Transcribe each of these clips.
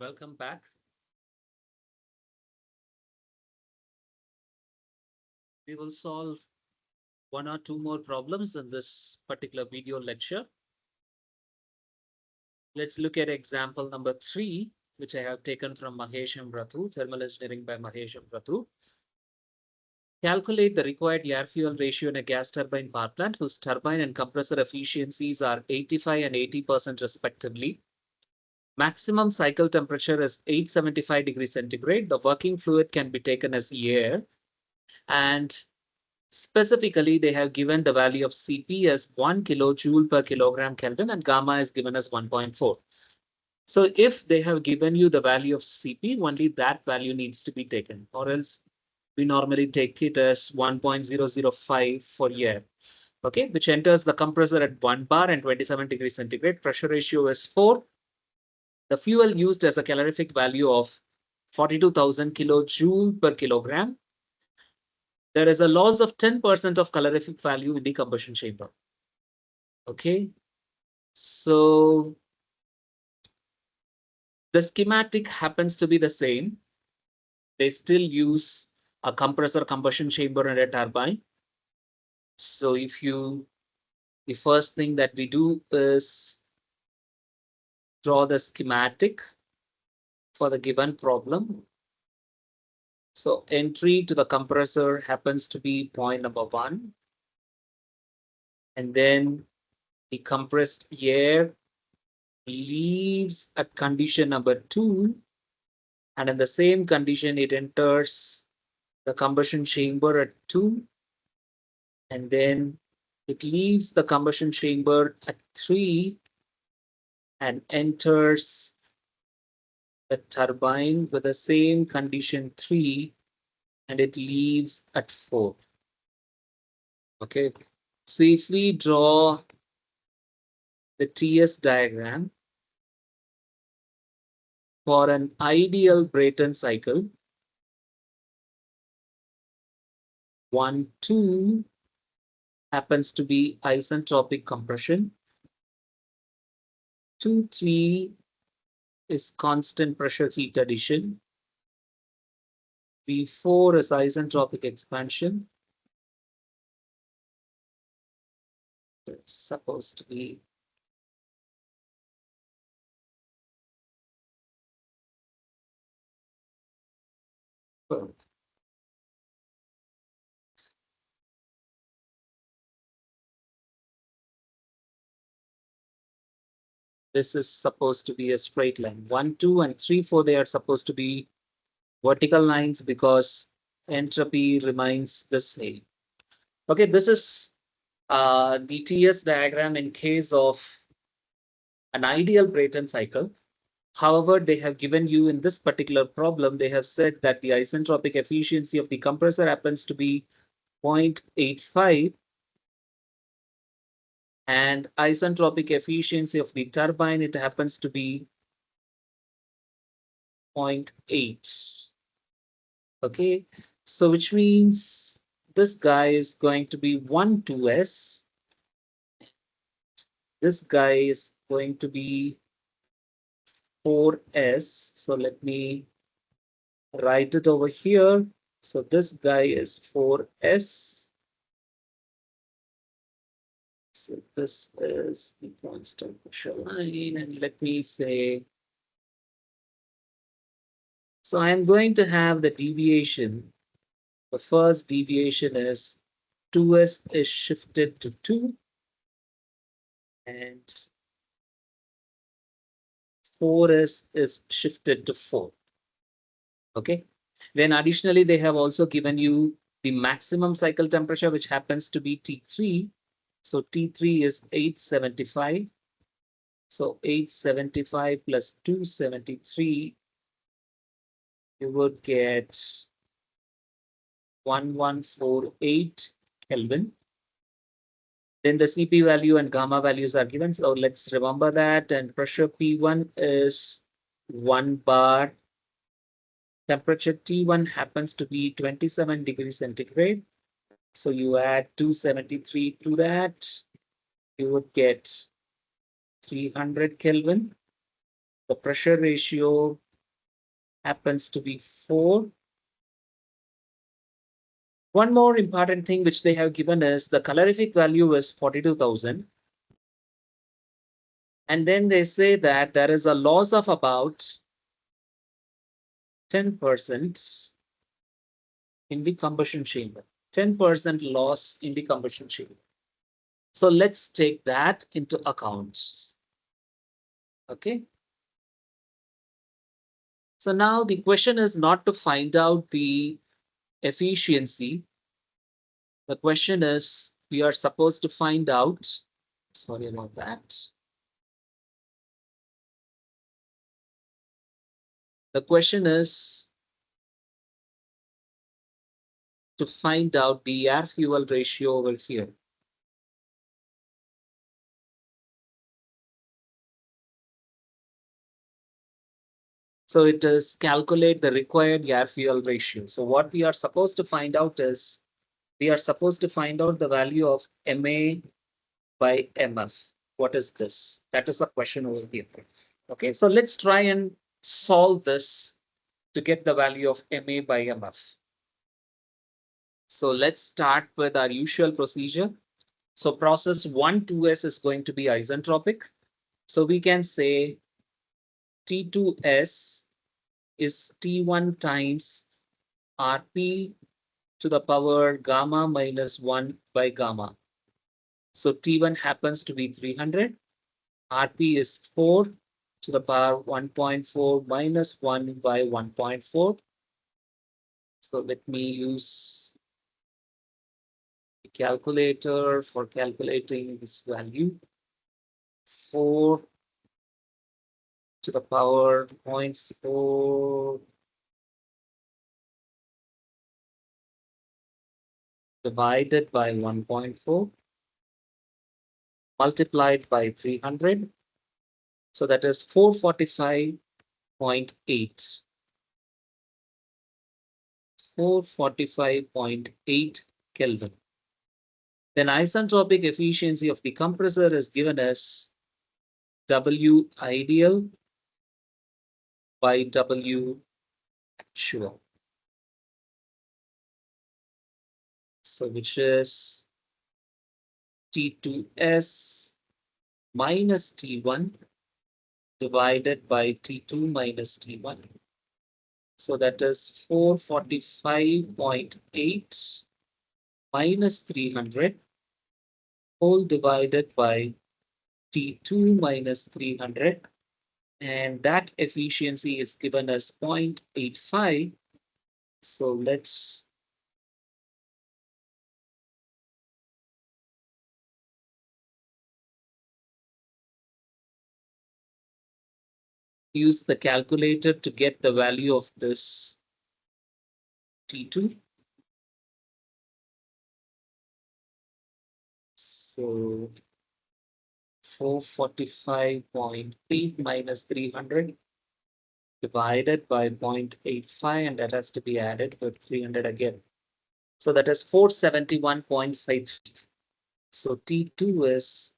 Welcome back. We will solve one or two more problems in this particular video lecture. Let's look at example number 3, which I have taken from Mahesh and Rathu, Thermal Engineering by Mahesh and Rathu. Calculate the required air-fuel ratio in a gas turbine power plant whose turbine and compressor efficiencies are 85 and 80% respectively. Maximum cycle temperature is 875 degrees centigrade. The working fluid can be taken as air. And specifically, they have given the value of Cp as 1 kilojoule per kilogram Kelvin and gamma is given as 1.4. So if they have given you the value of Cp, only that value needs to be taken, or else we normally take it as 1.005 for air, okay, which enters the compressor at 1 bar and 27 degrees centigrade. Pressure ratio is 4. The fuel used as a calorific value of 42,000 kilojoule per kilogram. There is a loss of 10% of calorific value in the combustion chamber. Okay, so the schematic happens to be the same. They still use a compressor, combustion chamber, and a turbine. So the first thing that we do is draw the schematic for the given problem. So entry to the compressor happens to be point number 1. And then the compressed air leaves at condition number 2. And in the same condition, it enters the combustion chamber at 2. And then it leaves the combustion chamber at 3 and enters the turbine with the same condition 3, and it leaves at 4. Okay, so if we draw the TS diagram for an ideal Brayton cycle, 1, 2 happens to be isentropic compression. 2, 3 is constant pressure heat addition. 3, 4 is isentropic expansion. It's supposed to be this is supposed to be a straight line. 1, 2, and 3, 4, they are supposed to be vertical lines because entropy remains the same. Okay, this is the TS diagram in case of an ideal Brayton cycle. However, they have given you in this particular problem, they have said that the isentropic efficiency of the compressor happens to be 0.85 and isentropic efficiency of the turbine, it happens to be 0.8. Okay, so which means this guy is going to be 1, 2s. This guy is going to be 4s. So let me write it over here. So this guy is 4s. So this is the constant pressure line, and let me say, so I'm going to have the deviation. The first deviation is 2s is shifted to 2 and 4s is shifted to 4. Okay. Then additionally, they have also given you the maximum cycle temperature, which happens to be T3. So T3 is 875. So 875 plus 273, you would get 1148 Kelvin. Then the Cp value and gamma values are given. So let's remember that. And pressure P1 is 1 bar. Temperature T1 happens to be 27 degrees centigrade. So you add 273 to that, you would get 300 Kelvin. The pressure ratio happens to be 4. One more important thing which they have given is the calorific value is 42,000. And then they say that there is a loss of about 10% in the combustion chamber. 10% loss in the combustion chamber. So let's take that into account. Okay. So now the question is not to find out the efficiency. The question is we are supposed to find out, sorry about that. The question is to find out the air fuel ratio over here. So it is calculate the required air fuel ratio. So what we are supposed to find out is we are supposed to find out the value of MA by MF. What is this? That is the question over here. Okay, so let's try and solve this to get the value of MA by MF. So let's start with our usual procedure. So process 1, 2s is going to be isentropic. So we can say T2s is T1 times Rp to the power gamma minus 1 by gamma. So T1 happens to be 300. Rp is 4 to the power 1.4 minus 1 by 1.4. So let me use the calculator for calculating this value. 4 to the power 0.4 divided by 1.4 multiplied by 300. So that is 445.8. 445.8 Kelvin. Then isentropic efficiency of the compressor is given as W ideal by W actual. So which is T2S minus T1 divided by T2 minus T1. So that is 445.8 minus 300 whole divided by T2 minus 300. And that efficiency is given as 0.85. So let's use the calculator to get the value of this T2. So 445.8 minus 300 divided by 0.85, and that has to be added with 300 again. So that is 471.53. So T2 is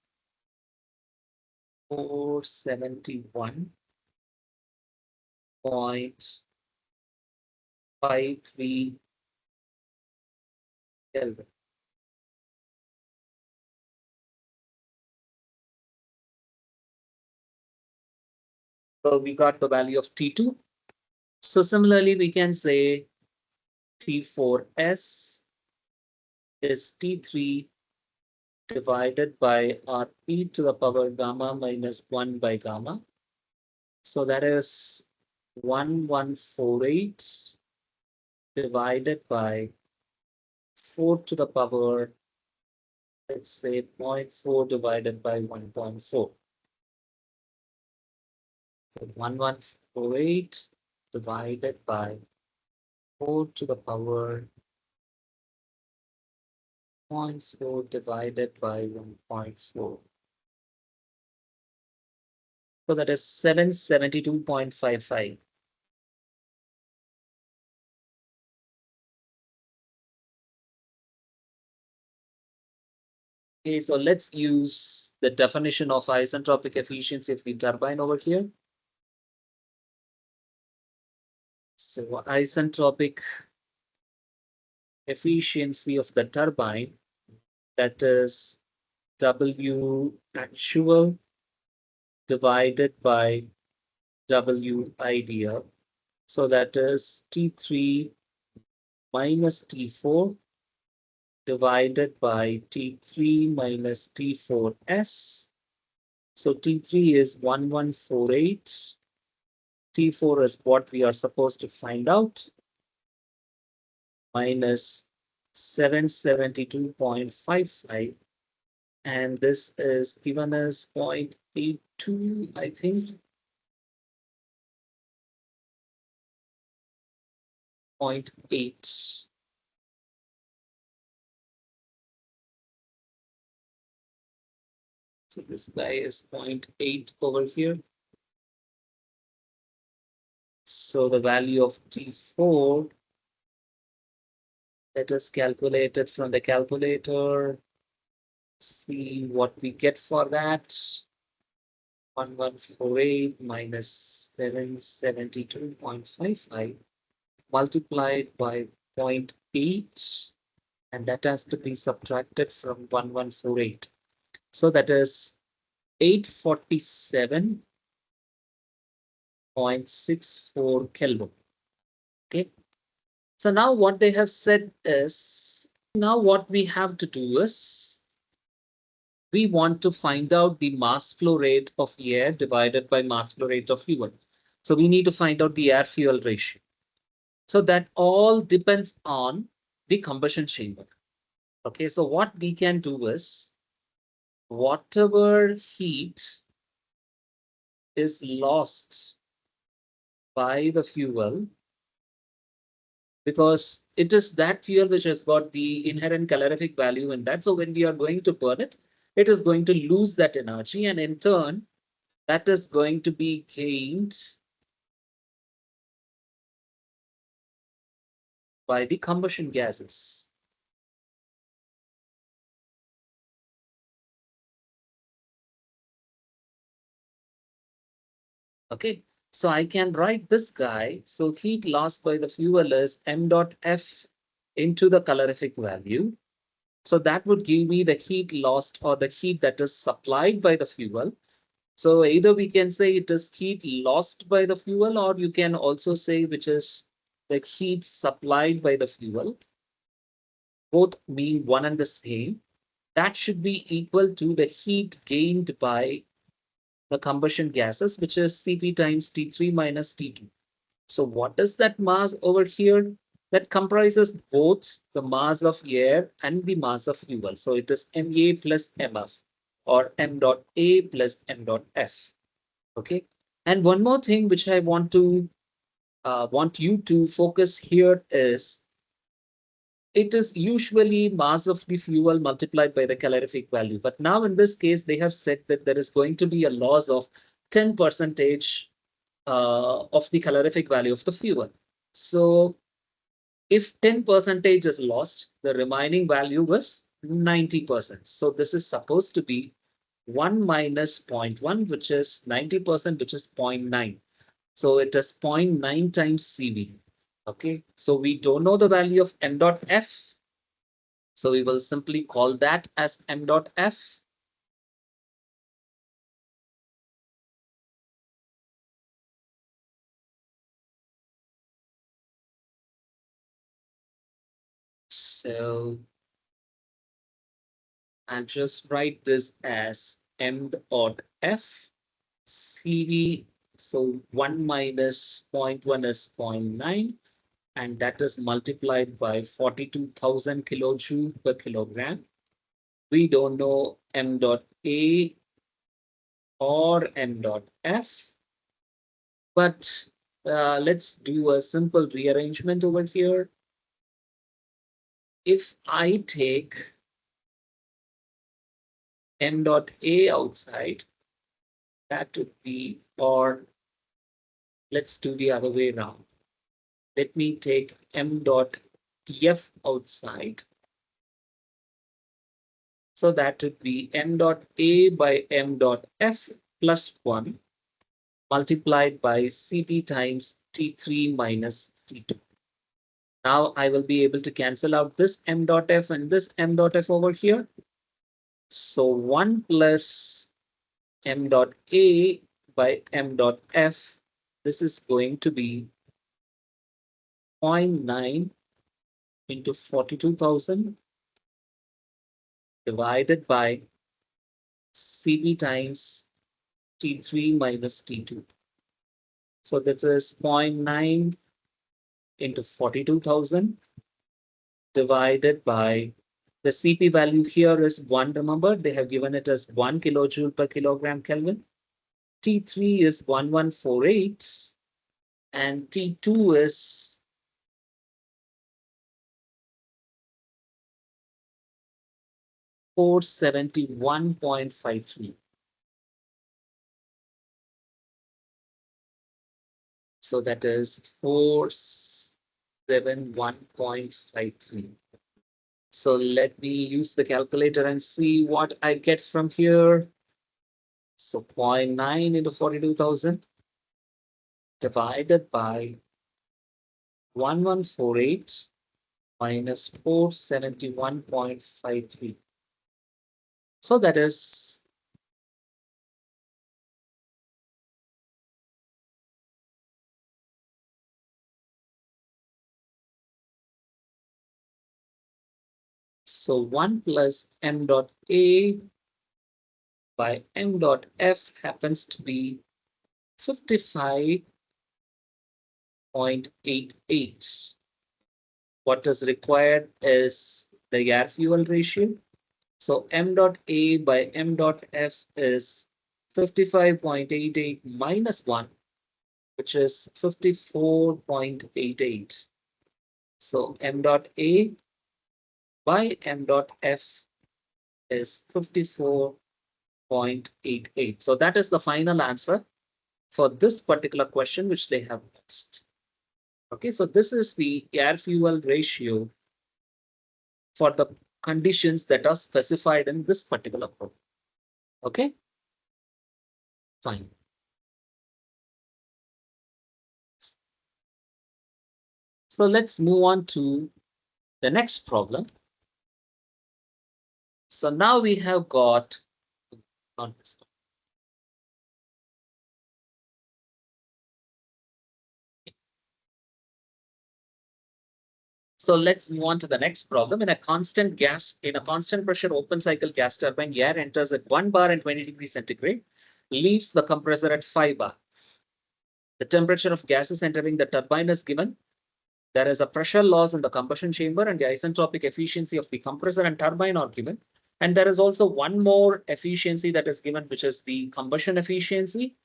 471.53 Kelvin. So we got the value of T2. So similarly, we can say T4S is T3 divided by Rp to the power gamma minus 1 by gamma. So that is 1148 divided by 4 to the power, let's say 0.4 divided by 1.4. So 1148 divided by 4 to the power 0.4 divided by 1.4. So that is 772.55. Okay, so let's use the definition of isentropic efficiency of the turbine over here. So isentropic efficiency of the turbine, that is W actual divided by W ideal. So that is T3 minus T4 divided by T3 minus T4S. So T3 is 1148. T4 is what we are supposed to find out, minus 772.55. And this is given as 0.82, I think. 0.8. So this guy is 0.8 over here. So the value of T4, let us calculate it from the calculator. See what we get for that. 1148 minus 772.55 multiplied by 0.8, and that has to be subtracted from 1148. So that is 847.64 Kelvin. Okay. So now what they have said is, now what we have to do is, we want to find out the mass flow rate of air divided by mass flow rate of fuel. So we need to find out the air fuel ratio. So that all depends on the combustion chamber. Okay, so what we can do is, whatever heat is lost by the fuel, because it is that fuel which has got the inherent calorific value in that. So when we are going to burn it, it is going to lose that energy, and in turn, that is going to be gained by the combustion gases. Okay, so I can write this guy. So heat lost by the fuel is m dot f into the calorific value. So that would give me the heat lost, or the heat that is supplied by the fuel. So either we can say it is heat lost by the fuel, or you can also say which is the heat supplied by the fuel. Both mean one and the same. That should be equal to the heat gained by the combustion gases, which is Cp times T3 minus T2. So what is that mass over here? That comprises both the mass of air and the mass of fuel. So it is Ma plus Mf, or m dot A plus m dot F. Okay. And one more thing which I want you to focus here is, it is usually mass of the fuel multiplied by the calorific value. But now in this case, they have said that there is going to be a loss of 10% of the calorific value of the fuel. So if 10% is lost, the remaining value was 90%. So this is supposed to be 1 minus 0.1, which is 90%, which is 0.9. So it is 0.9 times CV. Okay, so we don't know the value of m dot f. So we will simply call that as m dot f. So I'll just write this as m dot f CV. So 1 minus 0.1 is 0.9, and that is multiplied by 42,000 kilojoule per kilogram. We don't know m dot A or m dot F, but let's do a simple rearrangement over here. If I take m dot A outside, that would be, or let's do the other way around. Let me take m dot F outside. So that would be m dot A by m dot F plus 1 multiplied by Cp times T3 minus T2. Now I will be able to cancel out this m dot f and this m dot f over here. So 1 plus m dot a by m dot f, this is going to be 0.9 into 42,000 divided by Cp times T3 minus T2. So this is 0.9 into 42,000 divided by the Cp value here is 1. Remember, they have given it as 1 kilojoule per kilogram Kelvin. T3 is 1148 and T2 is 471.53. So that is 471.53. So let me use the calculator and see what I get from here. So 0.9 into 42,000 divided by 1148 minus 471.53. So that is 1 plus m dot a by m dot f happens to be 55.88. What is required is the air fuel ratio. So m dot a by m dot f is 55.88 minus 1, which is 54.88. So m dot a by m dot f is 54.88. So that is the final answer for this particular question which they have asked. Okay, so this is the air fuel ratio for the conditions that are specified in this particular problem. Okay, fine. So let's move on to the next problem. So now we have got on this one. So let's move on to the next problem. In a constant pressure open cycle gas turbine, air enters at 1 bar and 20 degrees centigrade, leaves the compressor at 5 bar. The temperature of gases entering the turbine is given. There is a pressure loss in the combustion chamber and the isentropic efficiency of the compressor and turbine are given. And there is also one more efficiency that is given, which is the combustion efficiency.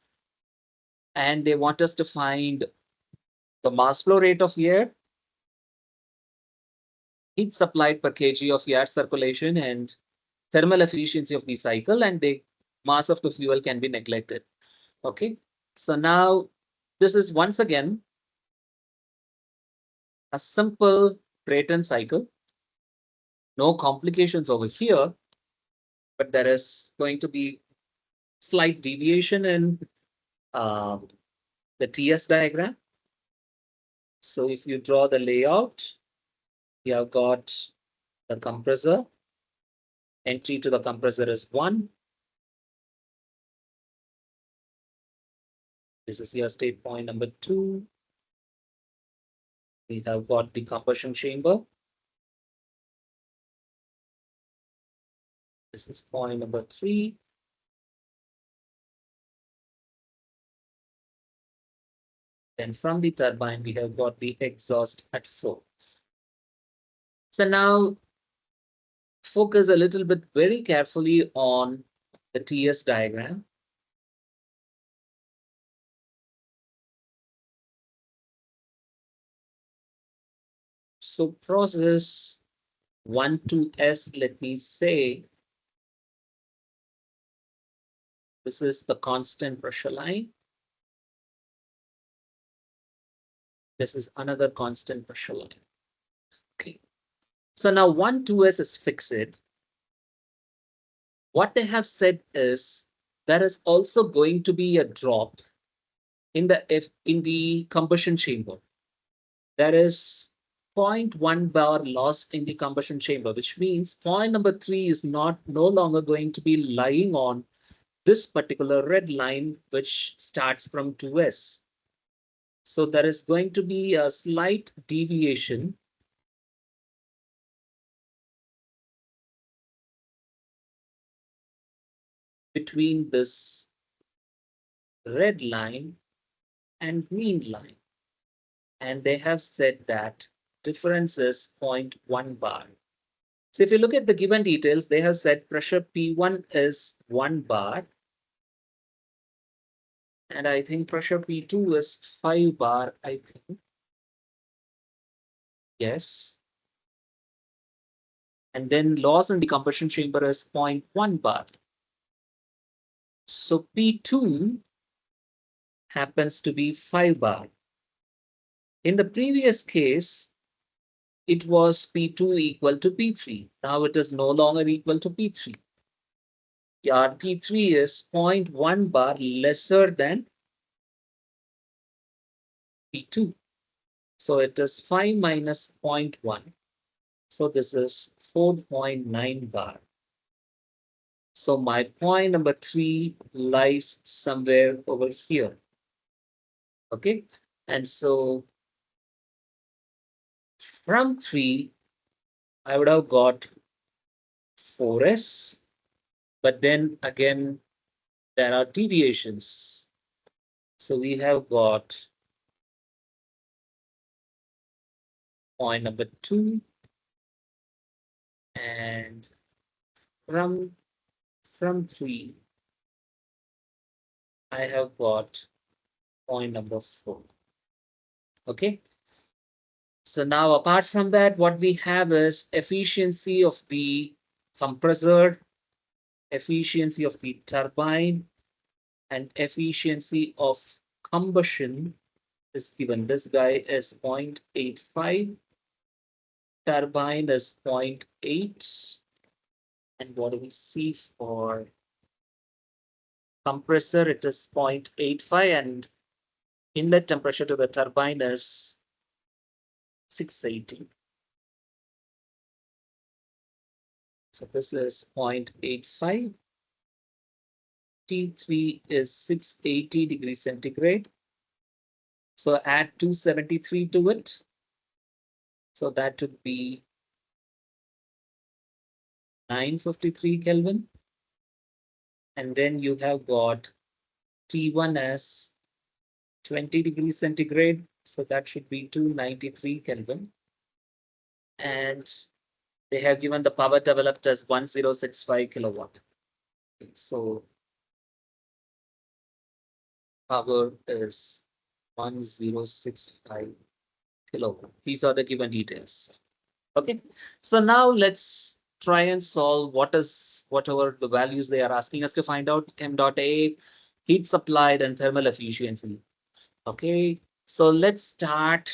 And they want us to find the mass flow rate of air, heat supplied per kg of air circulation, and thermal efficiency of the cycle, and the mass of the fuel can be neglected. Okay, so now this is once again a simple Brayton cycle. No complications over here, but there is going to be slight deviation in the TS diagram. So if you draw the layout, you have got the compressor. Entry to the compressor is 1. This is your state point number 2. We have got the combustion chamber. This is point number 3. Then from the turbine, we have got the exhaust at 4. So now focus a little bit very carefully on the TS diagram. So process 1 to S, let me say, this is the constant pressure line. This is another constant pressure line. Okay. So now 1 to S is fixed. What they have said is there is also going to be a drop in the combustion chamber, there is 0.1 bar loss in the combustion chamber, which means point number 3 is no longer going to be lying on this particular red line, which starts from 2s. So there is going to be a slight deviation between this red line and green line. And they have said that difference is 0.1 bar. So if you look at the given details, they have said pressure P1 is 1 bar. And I think pressure P2 is 5 bar, I think. Yes. And then loss in the combustion chamber is 0.1 bar. So P2 happens to be 5 bar. In the previous case, it was P2 equal to P3. Now it is no longer equal to P3. Your P3 is 0.1 bar lesser than P2. So it is 5 minus 0.1. So this is 4.9 bar. So my point number 3 lies somewhere over here. Okay. And so from 3, I would have got 4s. But then again, there are deviations. So we have got point number 2. And from 3, I have got point number 4. Okay. So now apart from that, what we have is efficiency of the compressor, efficiency of the turbine, and efficiency of combustion is given. This guy is 0.85, turbine is 0.8, and what do we see for compressor? It is 0.85, and inlet temperature to the turbine is 680. So this is 0.85. T3 is 680 degrees centigrade. So add 273 to it. So that would be 953 Kelvin. And then you have got T1 as 20 degrees centigrade. So that should be 293 Kelvin. And they have given the power developed as 1065 kilowatt. So power is 1065 kilowatt. These are the given details. Okay, so now let's try and solve whatever the values they are asking us to find out. M dot A, heat supplied and thermal efficiency. Okay, so let's start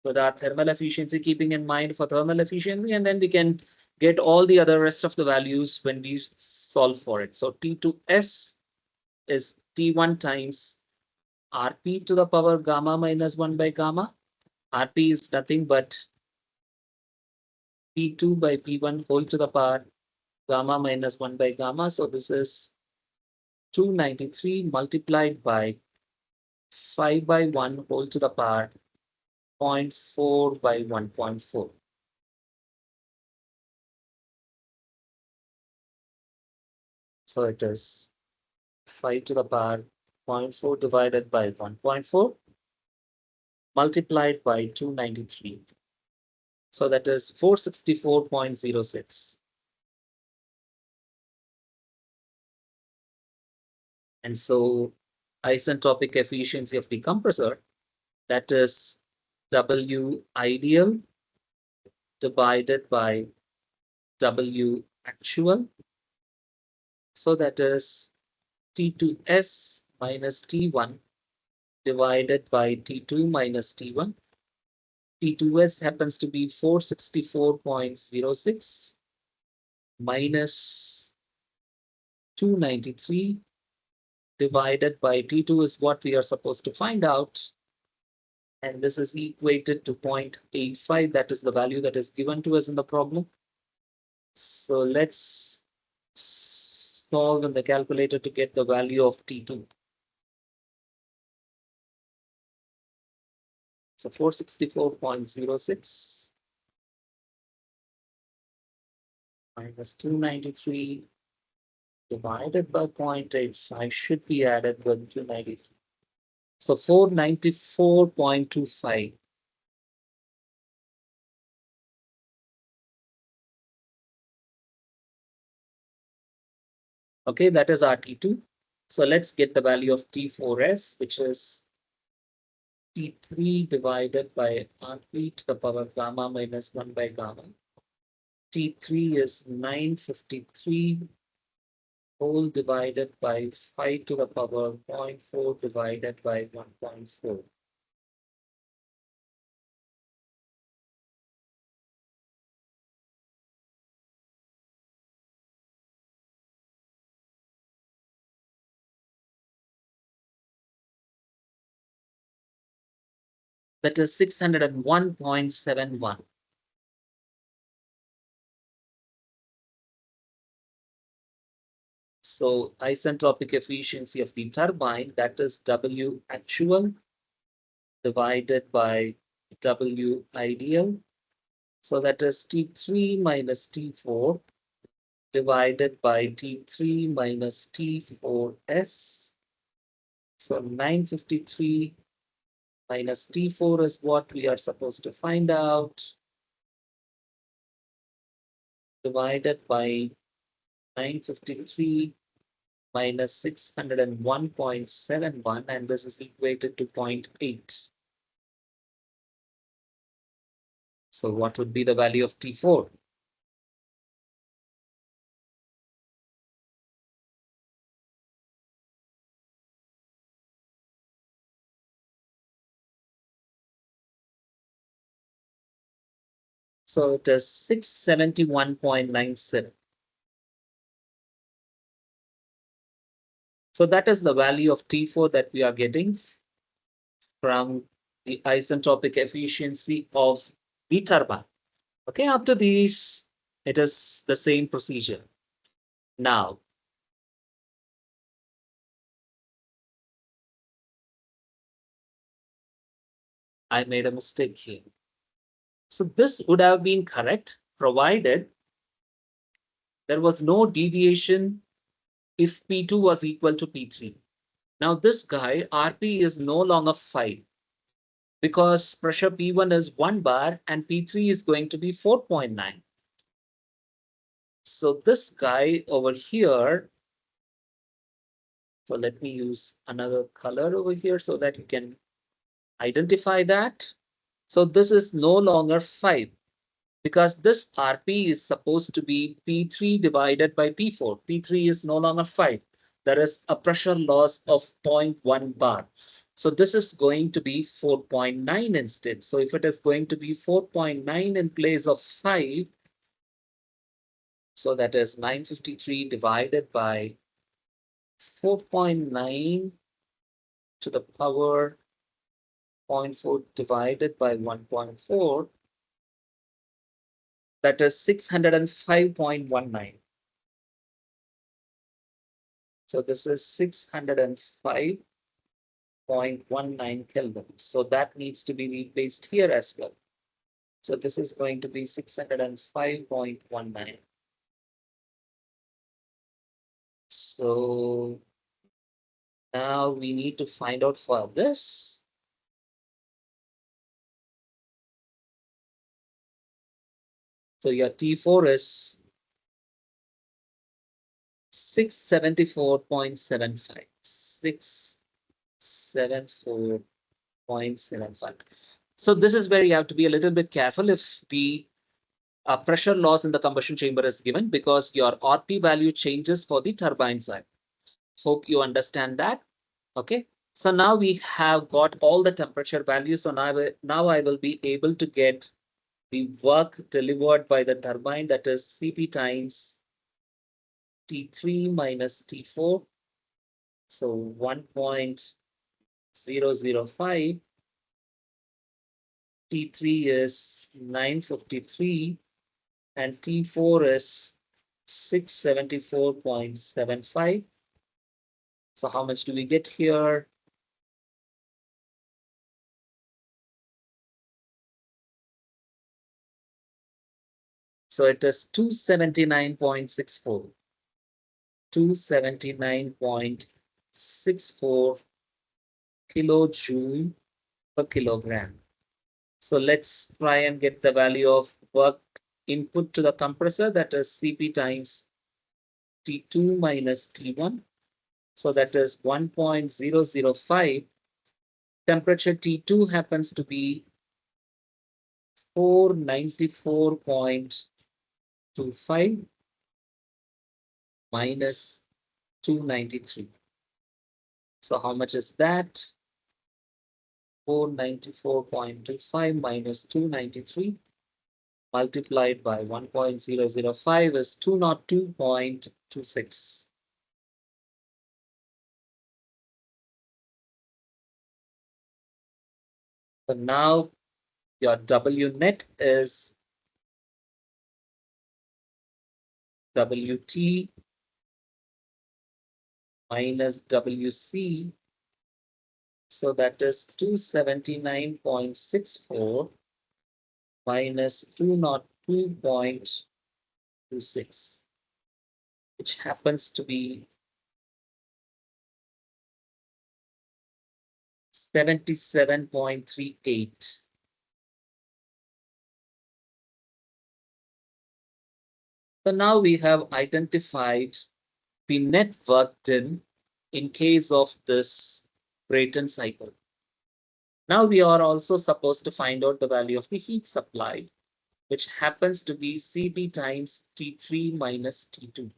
with our thermal efficiency, keeping in mind for thermal efficiency, and then we can get all the other rest of the values when we solve for it. So T2S is T1 times Rp to the power gamma minus 1 by gamma. Rp is nothing but P2 by P1 whole to the power gamma minus 1 by gamma. So this is 293 multiplied by 5 by 1 whole to the power 0.4 by 1.4. So it is 5 to the power 0.4 divided by 1.4 multiplied by 293. So that is 464.06. And so isentropic efficiency of the compressor, that is W ideal divided by W actual. So that is T2S minus T1 divided by T2 minus T1. T2S happens to be 464.06 minus 293 divided by T2 is what we are supposed to find out. And this is equated to 0.85. That is the value that is given to us in the problem. So let's solve in the calculator to get the value of T2. So 464.06 minus 293 divided by 0.85 should be added with 293. So 494.25. Okay, that is our T2. So let's get the value of T4s, which is T3 divided by R3 to the power gamma minus 1 by gamma. T3 is 953 whole divided by 5 to the power 0.4 divided by 1.4. That is 601.71. So isentropic efficiency of the turbine, that is W actual divided by W ideal. So that is T3 minus T4 divided by T3 minus T4s. So 953 minus T4 is what we are supposed to find out, divided by 953 minus 601.71, and this is equated to 0.8. So what would be the value of T4? So it is 671.97. So that is the value of T4 that we are getting from the isentropic efficiency of the turbine. Okay, after these, it is the same procedure. Now, I made a mistake here. So this would have been correct, provided there was no deviation if P2 was equal to P3. Now this guy, RP is no longer 5 because pressure P1 is 1 bar and P3 is going to be 4.9. So this guy over here, so let me use another color over here so that you can identify that. So this is no longer 5 because this RP is supposed to be P3 divided by P4. P3 is no longer 5. There is a pressure loss of 0.1 bar. So this is going to be 4.9 instead. So if it is going to be 4.9 in place of 5, so that is 953 divided by 4.9 to the power 0.4 divided by 1.4, that is 605.19. So this is 605.19 Kelvin. So that needs to be replaced here as well. So this is going to be 605.19. So now we need to find out for this. So your T4 is 674.75. 674.75. So this is where you have to be a little bit careful if the pressure loss in the combustion chamber is given because your RP value changes for the turbine side. Hope you understand that. Okay. So now we have got all the temperature values. So now I will be able to get the work delivered by the turbine, that is Cp times T3 minus T4 So 1.005, T3 is 953, and T4 is 674.75. So how much do we get here? So it is 279.64. 279.64 kilojoule per kilogram. So let's try and get the value of work input to the compressor, that is Cp times T2 minus T1. So that is 1.005. Temperature T2 happens to be 494.25 minus 293. So how much is that? 494.25 minus 293 multiplied by 1.005 is 202.26. So now your W net is WT minus WC. So that is 279.64 minus 202.26, which happens to be 77.38. So now we have identified the net work done in case of this Brayton cycle. Now we are also supposed to find out the value of the heat supplied, which happens to be Cp times T3 minus T2.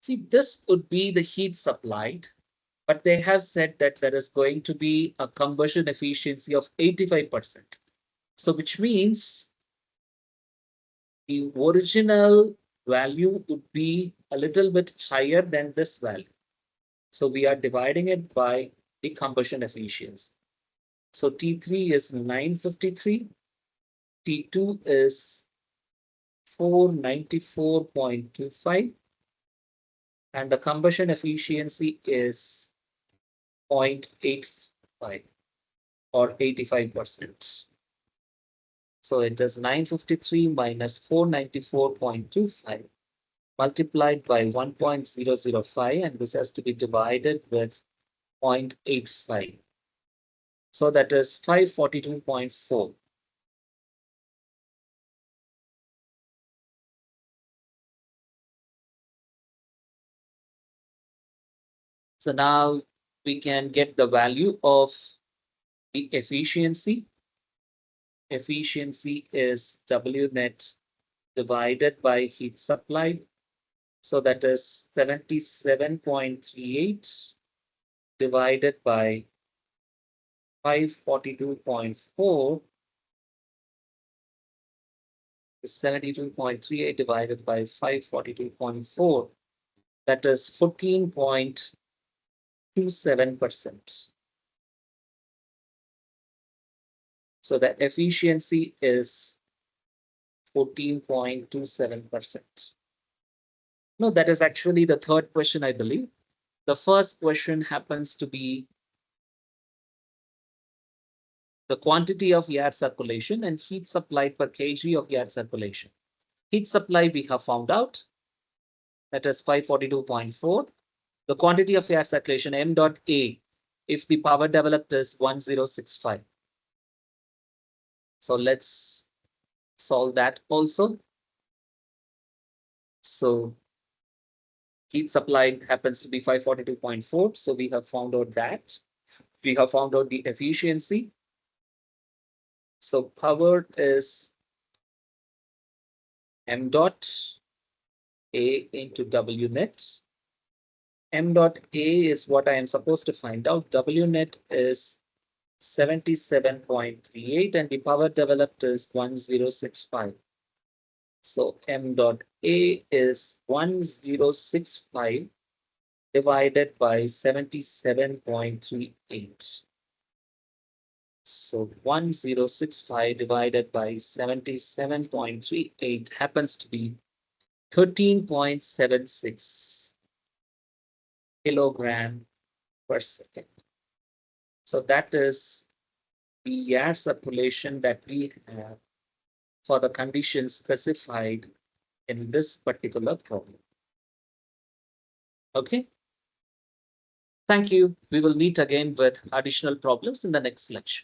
See, this would be the heat supplied, but they have said that there is going to be a combustion efficiency of 85%. So which means the original value would be a little bit higher than this value. So we are dividing it by the combustion efficiency. So T3 is 953, T2 is 494.25, and the combustion efficiency is 0.85 or 85%. So it is 953 minus 494.25 multiplied by 1.005, and this has to be divided with 0.85. So that is 542.4. So now we can get the value of the efficiency. Efficiency is W net divided by heat supplied. So that is 77.38 divided by 542.4 is 72.38 divided by 542.4. That is 14.27%. So the efficiency is 14.27%. No, that is actually the third question, I believe. The first question happens to be the quantity of air circulation and heat supplied per kg of air circulation. Heat supply we have found out, that is 542.4. The quantity of air circulation, m dot A, if the power developed is 1065. So let's solve that also. So heat supplied happens to be 542.4. So we have found out that. We have found out the efficiency. So power is m dot A into W net. M dot A is what I am supposed to find out. W net is 77.38 and the power developed is 1065. So M dot A is 1065 divided by 77.38. So 1065 divided by 77.38 happens to be 13.76 kilogram per second. So that is the air circulation that we have for the conditions specified in this particular problem. Okay. Thank you. We will meet again with additional problems in the next lecture.